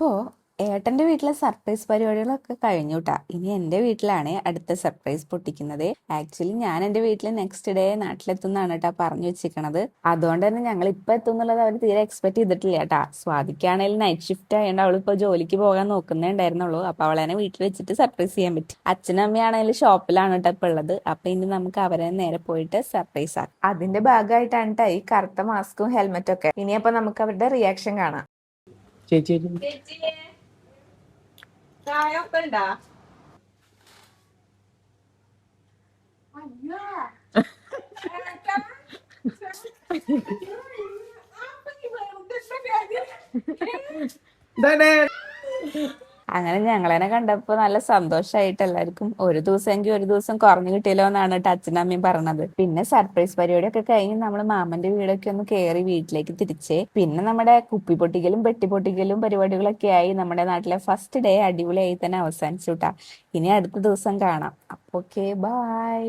അപ്പോ ഏട്ടന്റെ വീട്ടിലെ സർപ്രൈസ് പരിപാടികളൊക്കെ കഴിഞ്ഞു ട്ടാ. ഇനി എന്റെ വീട്ടിലാണ് അടുത്ത സർപ്രൈസ് പൊട്ടിക്കുന്നത്. ആക്ച്വലി ഞാൻ എന്റെ വീട്ടിൽ നെക്സ്റ്റ് ഡേ നാട്ടിലെത്തുന്നാണ് കേട്ടാ പറഞ്ഞു വെച്ചിരിക്കണത്. അതുകൊണ്ട് തന്നെ ഞങ്ങൾ ഇപ്പൊ എത്തുന്നുള്ളത് അവർ തീരെ എക്സ്പെക്ട് ചെയ്തിട്ടില്ല കേട്ടാ. സ്വാതിക്കാണെങ്കിൽ നൈറ്റ് ഷിഫ്റ്റ് ആയതുകൊണ്ട് അവളിപ്പോ ജോലിക്ക് പോകാൻ നോക്കുന്നേ ഉണ്ടായിരുന്നുള്ളൂ. അപ്പൊ അവളെ വീട്ടിൽ വെച്ചിട്ട് സർപ്രൈസ് ചെയ്യാൻ പറ്റി. അച്ഛനും അമ്മയാണെങ്കിൽ ഷോപ്പിലാണ് കേട്ടോ ഇപ്പൊ ഉള്ളത്. അപ്പൊ ഇനി നമുക്ക് അവരെ നേരെ പോയിട്ട് സർപ്രൈസ് ആക്കാം. അതിന്റെ ഭാഗമായിട്ടാണ് ട്ടാ ഈ കറുത്ത മാസ്കും ഹെൽമെറ്റും ഒക്കെ. ഇനിയപ്പോ നമുക്ക് അവരുടെ റിയാക്ഷൻ കാണാം. ചേച്ചി അങ്ങനെ ഞങ്ങളെന്നെ കണ്ടപ്പോ നല്ല സന്തോഷമായിട്ട് എല്ലാവർക്കും ഒരു ദിവസമെങ്കിൽ ഒരു ദിവസം കുറഞ്ഞു കിട്ടിയല്ലോ എന്നാണ് കേട്ടോ അച്ഛനും അമ്മയും പറഞ്ഞത്. പിന്നെ സർപ്രൈസ് പരിപാടിയൊക്കെ കഴിഞ്ഞ് നമ്മൾ മാമന്റെ വീടൊക്കെ ഒന്ന് കയറി വീട്ടിലേക്ക് തിരിച്ചേ. പിന്നെ നമ്മുടെ കുപ്പി പൊട്ടിക്കലും പെട്ടി പൊട്ടിക്കലും പരിപാടികളൊക്കെ ആയി നമ്മുടെ നാട്ടിലെ ഫസ്റ്റ് ഡേ അടിപൊളിയായി തന്നെ അവസാനിച്ചു കേട്ടാ. ഇനി അടുത്ത ദിവസം കാണാം. അപ്പൊ ഓക്കെ, ബൈ.